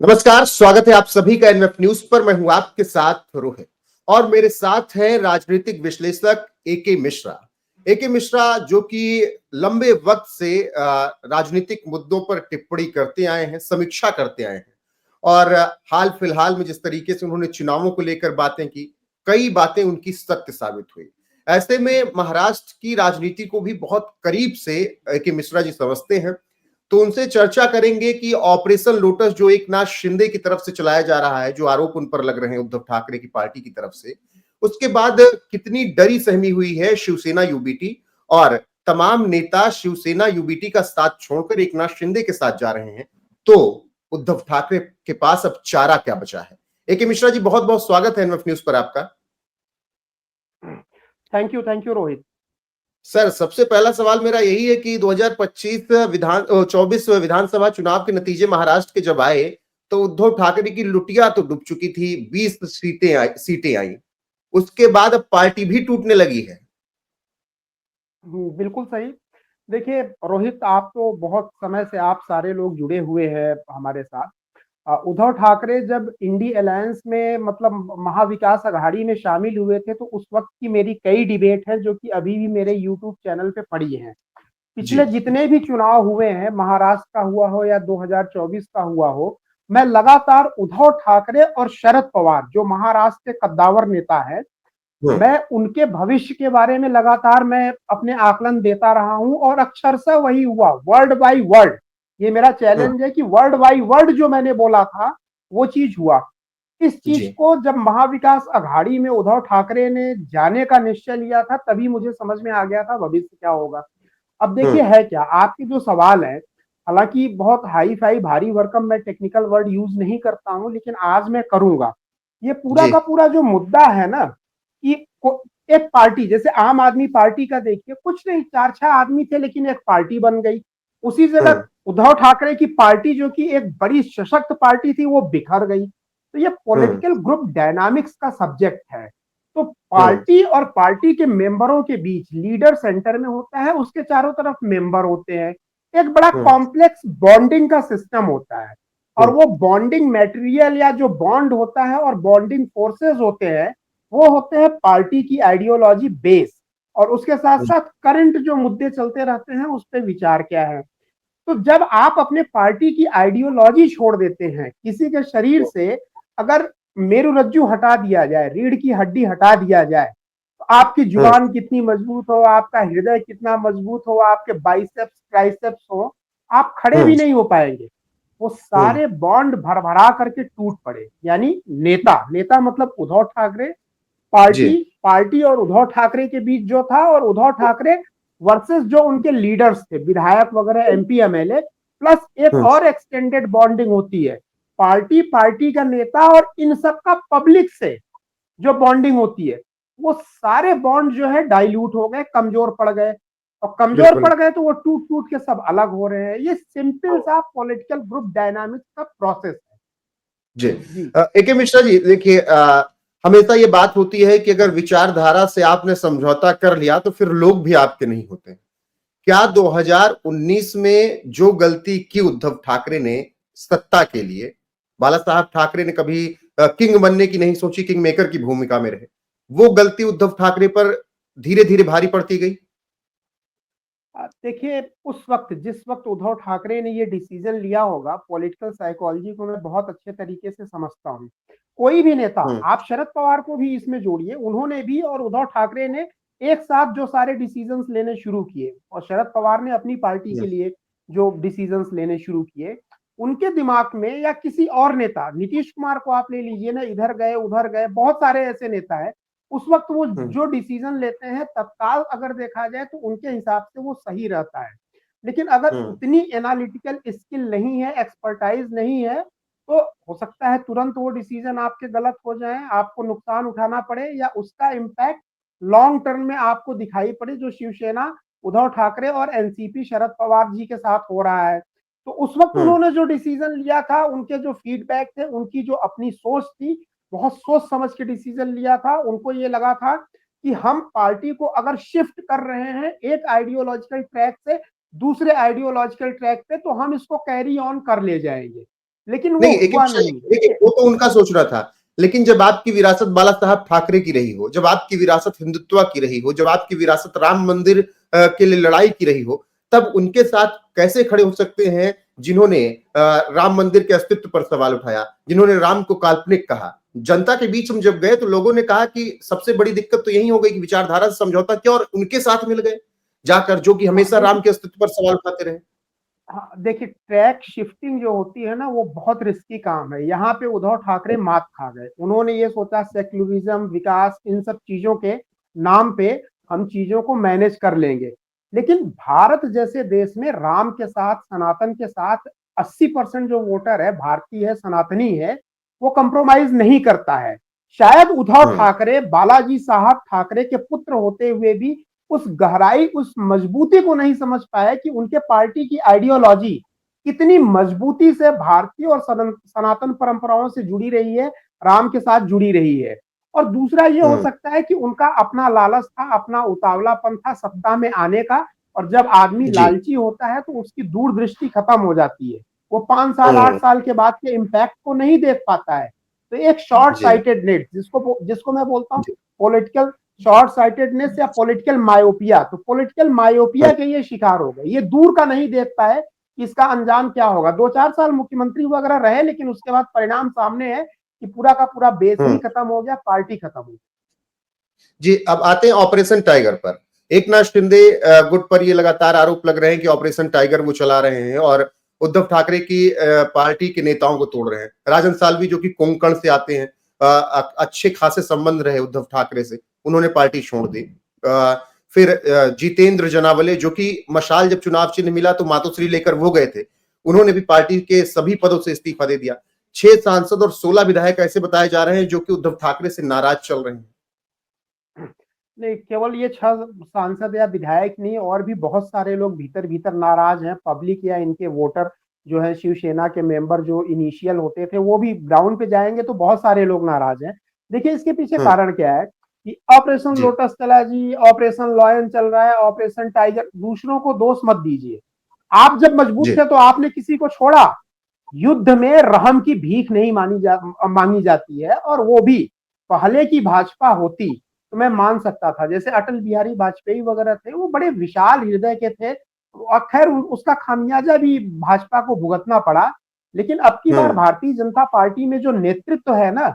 नमस्कार, स्वागत है आप सभी का एनएफ न्यूज पर। मैं हूं आपके साथ रोहित और मेरे साथ हैं राजनीतिक विश्लेषक एके मिश्रा। एके मिश्रा जो कि लंबे वक्त से राजनीतिक मुद्दों पर टिप्पणी करते आए हैं, समीक्षा करते आए हैं और हाल फिलहाल में जिस तरीके से उन्होंने चुनावों को लेकर बातें की, कई बातें उनकी सत्य साबित हुई। ऐसे में महाराष्ट्र की राजनीति को भी बहुत करीब से एके मिश्रा जी समझते हैं, तो उनसे चर्चा करेंगे कि ऑपरेशन लोटस जो एकनाथ शिंदे की तरफ से चलाया जा रहा है, जो आरोप उन पर लग रहे हैं उद्धव ठाकरे की पार्टी की तरफ से, उसके बाद कितनी डरी सहमी हुई है शिवसेना यूबीटी और तमाम नेता शिवसेना यूबीटी का साथ छोड़कर एकनाथ शिंदे के साथ जा रहे हैं। तो उद्धव ठाकरे के पास अब चारा क्या बचा है? एके मिश्रा जी, बहुत बहुत स्वागत है एनएफ न्यूज पर आपका। Thank you Rohit. सर, सबसे पहला सवाल मेरा यही है कि 2025 24 विधानसभा चुनाव के नतीजे महाराष्ट्र के जब आए तो उद्धव ठाकरे की लुटिया तो डूब चुकी थी, 20 सीटें आई। उसके बाद अब पार्टी भी टूटने लगी है। बिल्कुल सही। देखिए रोहित, आप तो बहुत समय से आप सारे लोग जुड़े हुए हैं हमारे साथ। उद्धव ठाकरे जब इंडी अलायंस में मतलब महाविकास अघाड़ी में शामिल हुए थे तो उस वक्त की मेरी कई डिबेट है जो कि अभी भी मेरे यूट्यूब चैनल पे पड़ी हैं। पिछले जी। जितने भी चुनाव हुए हैं, महाराष्ट्र का हुआ हो या 2024 का हुआ हो, मैं लगातार उद्धव ठाकरे और शरद पवार जो महाराष्ट्र के कद्दावर नेता है, हम्म। मैं उनके भविष्य के बारे में लगातार मैं अपने आकलन देता रहा हूं और अक्षरशः वही हुआ, वर्ड बाय वर्ड। ये मेरा हम्म। चैलेंज है कि वर्ड बाय वर्ड जो मैंने बोला था वो चीज हुआ। इस चीज जी। को जब महाविकास अघाड़ी में उद्धव ठाकरे ने जाने का निश्चय लिया था तभी मुझे समझ में आ गया था भविष्य क्या होगा। अब देखिए हम्म। है क्या आपकी जो सवाल है, हालांकि बहुत हाई फाई भारी भरकम मैं टेक्निकल वर्ड यूज नहीं करता हूं लेकिन आज मैं करूंगा। ये पूरा जी। का पूरा जो मुद्दा है ना कि एक पार्टी जैसे आम आदमी पार्टी का देखिए, कुछ नहीं, चार छह आदमी थे लेकिन एक पार्टी बन गई। उसी जगह हम्म। उद्धव ठाकरे की पार्टी जो कि एक बड़ी सशक्त पार्टी थी वो बिखर गई। तो ये हम्म। पॉलिटिकल ग्रुप डायनामिक्स का सब्जेक्ट है। तो हम्म। पार्टी और पार्टी के मेंबरों के बीच लीडर सेंटर में होता है, उसके चारों तरफ मेंबर होते हैं। एक बड़ा हम्म। कॉम्प्लेक्स बॉन्डिंग का सिस्टम होता है और हम्म। वो बॉन्डिंग मटेरियल या जो बॉन्ड होता है और बॉन्डिंग फोर्सेस होते हैं वो होते हैं पार्टी की आइडियोलॉजी बेस, और उसके साथ हम्म। साथ करंट जो मुद्दे चलते रहते हैं उस पर विचार क्या है। तो जब आप अपने पार्टी की आइडियोलॉजी छोड़ देते हैं, किसी के शरीर से अगर मेरुरज्जु हटा दिया जाए, रीढ़ की हड्डी हटा दिया जाए, तो आपकी हम्म। जुबान कितनी मजबूत हो, आपका हृदय कितना मजबूत हो, आपके बाइसेप्स ट्राइसेप्स हो, आप खड़े हम्म। भी नहीं हो पाएंगे। वो हम्म। सारे बॉन्ड भर भरा करके टूट पड़े। यानी नेता नेता मतलब उद्धव ठाकरे, जी। पार्टी पार्टी और उद्धव ठाकरे के बीच जो था, और उद्धव ठाकरे वर्सेस जो उनके लीडर्स थे, विधायक वगैरह, एमपी एमएलए, प्लस एक हम्म। और एक्सटेंडेड बॉन्डिंग होती है, पार्टी पार्टी का नेता और इन सब का पब्लिक से जो बॉन्डिंग होती है। वो सारे बॉन्ड जो है डाइल्यूट हो गए, कमजोर पड़ गए, और कमजोर बिल्कुल। पड़ गए तो वो टूट टूट के सब अलग हो रहे हैं। ये सिंपल सा पॉलिटिकल ग्रुप डायनामिक्स का प्रोसेस है। जी। जी। एके मिश्रा जी, देखिए, हमेशा ये बात होती है कि अगर विचारधारा से आपने समझौता कर लिया तो फिर लोग भी आपके नहीं होते। क्या 2019 में जो गलती की उद्धव ठाकरे ने सत्ता के लिए, बाला साहब ठाकरे ने कभी किंग बनने की नहीं सोची, किंग मेकर की भूमिका में रहे, वो गलती उद्धव ठाकरे पर धीरे धीरे भारी पड़ती गई? देखिए उस वक्त जिस वक्त उद्धव ठाकरे ने ये डिसीजन लिया होगा, पॉलिटिकल साइकोलॉजी को मैं बहुत अच्छे तरीके से समझता हूँ। कोई भी नेता, हम्म। आप शरद पवार को भी इसमें जोड़िए, उन्होंने भी और उद्धव ठाकरे ने एक साथ जो सारे डिसीजंस लेने शुरू किए, और शरद पवार ने अपनी पार्टी के हम्म। लिए जो डिसीजंस लेने शुरू किए, उनके दिमाग में, या किसी और नेता, नीतीश कुमार को आप ले लीजिए ना, इधर गए उधर गए, बहुत सारे ऐसे नेता है, उस वक्त वो हम्म। जो डिसीजन लेते हैं तत्काल अगर देखा जाए तो उनके हिसाब से वो सही रहता है। लेकिन अगर हम्म। उतनी एनालिटिकल स्किल नहीं है, एक्सपर्टाइज नहीं है, तो हो सकता है तुरंत वो डिसीजन आपके गलत हो जाए, आपको नुकसान उठाना पड़े, या उसका इम्पैक्ट लॉन्ग टर्म में आपको दिखाई पड़े, जो शिवसेना उद्धव ठाकरे और एनसीपी शरद पवार जी के साथ हो रहा है। तो उस वक्त हम्म। उन्होंने जो डिसीजन लिया था, उनके जो फीडबैक थे, उनकी जो अपनी सोच थी, बहुत सोच समझ के डिसीजन लिया था। उनको ये लगा था कि हम पार्टी को अगर शिफ्ट कर रहे हैं एक आइडियोलॉजिकल ट्रैक से दूसरे आइडियोलॉजिकल ट्रैक पे, तो हम इसको कैरी ऑन कर ले जाएंगे। लेकिन वो नहीं, एके हुआ मिश्रा जी, नहीं। देखिए वो तो उनका सोचना था, लेकिन जब आपकी विरासत बाला साहब ठाकरे की रही हो, जब आपकी विरासत हिंदुत्व की रही हो, जब आपकी विरासत राम मंदिर के लिए लड़ाई की रही हो, तब उनके साथ कैसे खड़े हो सकते हैं जिन्होंने राम मंदिर के अस्तित्व पर सवाल उठाया, जिन्होंने राम को काल्पनिक कहा। जनता के बीच हम जब गए तो लोगों ने कहा कि सबसे बड़ी दिक्कत तो यही हो गई कि विचारधारा से समझौता किया और उनके साथ मिल गए जाकर, जो कि हाँ हमेशा राम देखिए, के अस्तित्व पर सवाल उठाते रहे। हाँ देखिए, ट्रैक शिफ्टिंग जो होती है ना, वो बहुत रिस्की काम है। यहाँ पे उद्धव ठाकरे मात खा गए। उन्होंने ये सोचा सेक्युलरिज्म, विकास, इन सब चीजों के नाम पे हम चीजों को मैनेज कर लेंगे। लेकिन भारत जैसे देश में राम के साथ, सनातन के साथ 80% जो वोटर है भारतीय है, सनातनी है, वो कंप्रोमाइज नहीं करता है। शायद उद्धव हम्म। ठाकरे बालाजी साहब ठाकरे के पुत्र होते हुए भी उस गहराई, उस मजबूती को नहीं समझ पाए कि उनके पार्टी की आइडियोलॉजी कितनी मजबूती से भारतीय और सनातन परंपराओं से जुड़ी रही है, राम के साथ जुड़ी रही है। और दूसरा ये हो हम्म। सकता है कि उनका अपना लालच था, अपना उतावलापन था सत्ता में आने का। और जब आदमी जी। लालची होता है तो उसकी दूरदृष्टि खत्म हो जाती है। वो 5 साल, हम्म। 8 साल के बाद के इम्पैक्ट को नहीं देख पाता है। तो एक शॉर्ट जी। साइटेडनेस, जिसको जिसको मैं बोलता हूँ जी। पॉलिटिकल शॉर्ट साइटेडनेस या पॉलिटिकल मायोपिया, तो पॉलिटिकल मायोपिया हम्म। के ये शिकार हो गए। ये दूर का नहीं देख पाए कि इसका अंजाम क्या होगा। 2-4 साल मुख्यमंत्री वगैरह रहे, लेकिन उसके बाद परिणाम सामने है कि पूरा का पूरा बेस ही हम्म। खत्म हो गया, पार्टी खत्म हो गई। जी, अब आते हैं ऑपरेशन टाइगर पर। एकनाथ शिंदे गुट पर ये लगातार आरोप लग रहे हैं कि ऑपरेशन टाइगर वो चला रहे हैं और उद्धव ठाकरे की पार्टी के नेताओं को तोड़ रहे हैं। राजन सालवी जो कि कोंकण से आते हैं, अच्छे खासे संबंध रहे उद्धव ठाकरे से, उन्होंने पार्टी छोड़ दी। फिर जितेंद्र जनावले जो कि मशाल जब चुनाव चिन्ह मिला तो मातोश्री लेकर वो गए थे, उन्होंने भी पार्टी के सभी पदों से इस्तीफा दे दिया। 6 सांसद और 16 विधायक ऐसे बताए जा रहे हैं जो कि उद्धव ठाकरे से नाराज चल रहे हैं। नहीं, केवल ये 6 सांसद या विधायक नहीं, और भी बहुत सारे लोग भीतर भीतर नाराज हैं। पब्लिक या इनके वोटर जो है, शिवसेना के मेंबर जो इनिशियल होते थे, वो भी ग्राउंड पे जाएंगे तो बहुत सारे लोग नाराज हैं। देखिए, इसके पीछे हम्म। कारण क्या है कि ऑपरेशन जी। लोटस चला जी, ऑपरेशन लॉयन चल रहा है, ऑपरेशन टाइगर। दूसरों को दोष मत दीजिए। आप जब मजबूत जी। थे तो आपने किसी को छोड़ा? युद्ध में रहम की भीख नहीं मांगी जाती है। और वो भी पहले की भाजपा होती तो मैं मान सकता था। जैसे अटल बिहारी वाजपेयी वगैरह थे, वो बड़े विशाल हृदय के थे, और खैर उसका खामियाजा भी भाजपा को भुगतना पड़ा। लेकिन अब की बार हम्म। भारतीय जनता पार्टी में जो नेतृत्व है ना,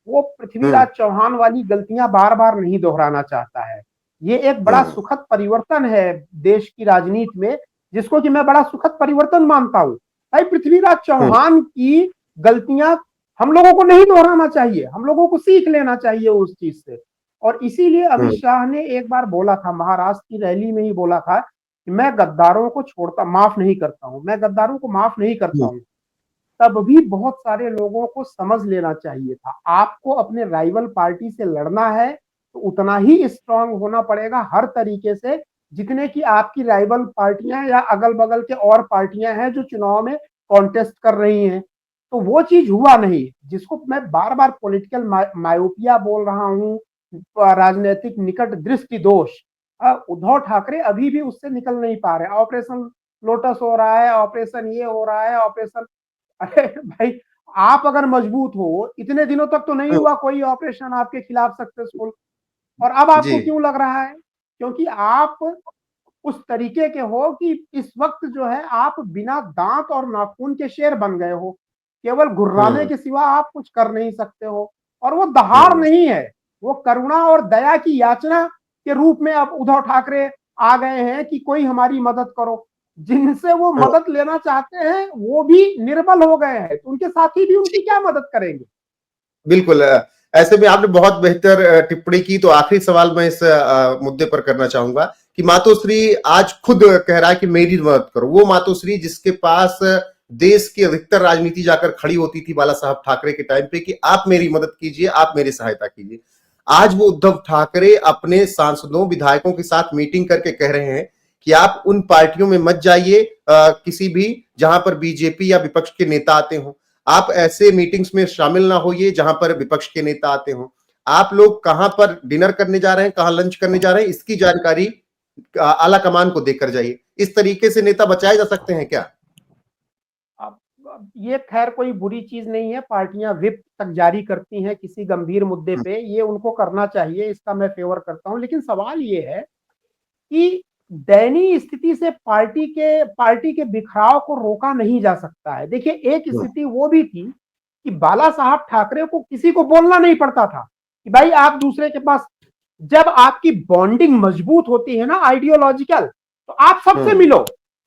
वो हम्म। पृथ्वीराज चौहान वाली गलतियां बार बार नहीं दोहराना चाहता है। ये एक बड़ा हम्म। सुखद परिवर्तन है देश की राजनीति में, जिसको कि मैं बड़ा सुखद परिवर्तन मानता हूं। भाई, पृथ्वीराज हम्म। चौहान की गलतियां हम लोगों को नहीं दोहराना चाहिए, हम लोगों को सीख लेना चाहिए उस चीज से। और इसीलिए अमित हम्म। शाह ने एक बार बोला था, महाराष्ट्र की रैली में ही बोला था कि मैं गद्दारों को माफ नहीं करता हूं, मैं गद्दारों को माफ नहीं करता हम्म। हूं। तब भी बहुत सारे लोगों को समझ लेना चाहिए था। आपको अपने राइवल पार्टी से लड़ना है तो उतना ही स्ट्रांग होना पड़ेगा हर तरीके से, जितने की आपकी राइवल पार्टियां या अगल बगल के और पार्टियां हैं जो चुनाव में कॉन्टेस्ट कर रही हैं। तो वो चीज हुआ नहीं, जिसको मैं बार बार पॉलिटिकल मायोपिया बोल रहा हूँ, राजनीतिक निकट दृष्टि दोष। उद्धव ठाकरे अभी भी उससे निकल नहीं पा रहे। ऑपरेशन लोटस हो रहा है, ऑपरेशन ये हो रहा है, ऑपरेशन। अरे भाई, आप अगर मजबूत हो, इतने दिनों तक तो नहीं हम्म। हुआ कोई ऑपरेशन आपके खिलाफ सक्सेसफुल, और अब जी। आपको क्यों लग रहा है? क्योंकि आप उस तरीके के हो कि इस वक्त जो है आप बिना दांत और नाखून के शेर बन गए हो। केवल घुर्राने हम्म। के सिवा आप कुछ कर नहीं सकते हो। और वो दहाड़ हम्म। नहीं है, वो करुणा और दया की याचना के रूप में अब उद्धव ठाकरे आ गए हैं कि कोई हमारी मदद करो। जिनसे वो हम्म। मदद लेना चाहते हैं वो भी निर्बल हो गए हैं, तो उनके साथी भी उनकी क्या मदद करेंगे? बिल्कुल। ऐसे में आपने बहुत बेहतर टिप्पणी की, तो आखिरी सवाल मैं इस मुद्दे पर करना चाहूंगा कि मातोश्री आज खुद कह रहा है कि मेरी मदद करो। वो मातोश्री जिसके पास देश की अधिकतर राजनीति जाकर खड़ी होती थी बाला साहब ठाकरे के टाइम पे कि आप मेरी मदद कीजिए, आप मेरी सहायता कीजिए, आज वो उद्धव ठाकरे अपने सांसदों विधायकों के साथ मीटिंग करके कह रहे हैं कि आप उन पार्टियों में मत जाइए किसी भी जहां पर बीजेपी या विपक्ष के नेता आते हो। आप ऐसे मीटिंग्स में शामिल ना होइए जहां पर विपक्ष के नेता आते हो। आप लोग कहां पर डिनर करने जा रहे हैं, कहां लंच करने जा रहे हैं, इसकी जानकारी आला कमान को देकर जाइए। इस तरीके से नेता बचाए जा सकते हैं क्या? अब ये खैर कोई बुरी चीज नहीं है, पार्टियां व्हिप तक जारी करती हैं किसी गंभीर मुद्दे पे, ये उनको करना चाहिए, इसका मैं फेवर करता हूं। लेकिन सवाल ये है कि दयनीय स्थिति से पार्टी के बिखराव को रोका नहीं जा सकता है। देखिए, एक स्थिति वो भी थी कि बाला साहब ठाकरे को किसी को बोलना नहीं पड़ता था कि भाई आप दूसरे के पास, जब आपकी बॉन्डिंग मजबूत होती है ना आइडियोलॉजिकल, तो आप सबसे मिलो।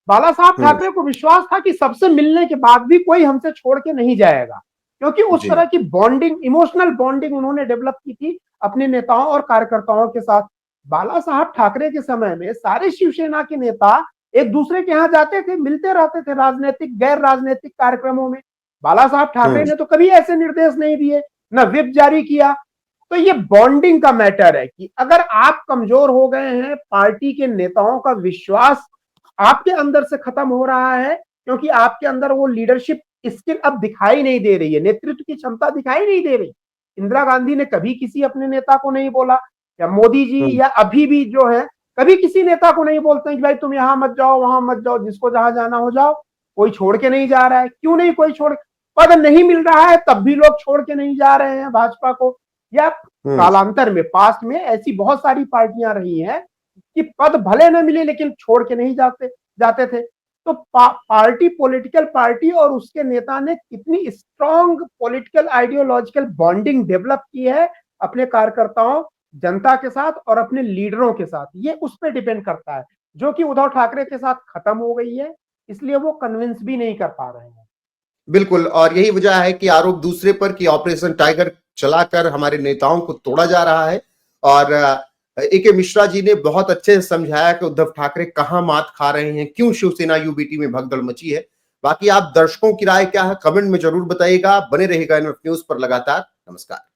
बाला साहब ठाकरे को विश्वास था कि सबसे मिलने के बाद भी कोई हमसे छोड़ के नहीं जाएगा, क्योंकि उस तरह की बॉन्डिंग, इमोशनल बॉन्डिंग उन्होंने डेवलप की थी अपने नेताओं और कार्यकर्ताओं के साथ। बाला साहब ठाकरे के समय में सारे शिवसेना के नेता एक दूसरे के यहाँ जाते थे, मिलते रहते थे राजनीतिक गैर राजनीतिक कार्यक्रमों में। बाला साहब ठाकरे ने तो कभी ऐसे निर्देश नहीं दिए, न व्हिप जारी किया। तो ये बॉन्डिंग का मैटर है कि अगर आप कमजोर हो गए हैं, पार्टी के नेताओं का विश्वास आपके अंदर से खत्म हो रहा है, क्योंकि आपके अंदर वो लीडरशिप स्किल अब दिखाई नहीं दे रही है, नेतृत्व की क्षमता दिखाई नहीं दे रही। इंदिरा गांधी ने कभी किसी अपने नेता को नहीं बोला, या मोदी जी या अभी भी जो है कभी किसी नेता को नहीं बोलते हैं कि भाई तुम यहां मत जाओ, वहां मत जाओ, जिसको जहां जाना हो जाओ। कोई छोड़ के नहीं जा रहा है, क्यों नहीं कोई छोड़, पद नहीं मिल रहा है तब भी लोग छोड़ के नहीं जा रहे हैं भाजपा को। या कालांतर में, पास्ट में ऐसी बहुत सारी पार्टियां रही हैं कि पद भले न मिले लेकिन छोड़ के नहीं जाते थे। तो पार्टी, पॉलिटिकल पार्टी और उसके नेता ने कितनी strong political ideological bonding develop की है अपने कार्यकर्ताओं, जनता के साथ और अपने लीडरों के साथ, ये उस पर डिपेंड करता है, जो कि उद्धव ठाकरे के साथ खत्म हो गई है। इसलिए वो कन्विंस भी नहीं कर पा रहे हैं। बिल्कुल, और यही वजह है कि आरोप दूसरे पर कि ऑपरेशन टाइगर चलाकर हमारे नेताओं को तोड़ा जा रहा है। और एके मिश्रा जी ने बहुत अच्छे से समझाया कि उद्धव ठाकरे कहां मात खा रहे हैं, क्यों शिवसेना यूबीटी में भगदड़ मची है। बाकी आप दर्शकों की राय क्या है, कमेंट में जरूर बताइएगा। बने रहेगा एनएफ न्यूज पर लगातार। नमस्कार।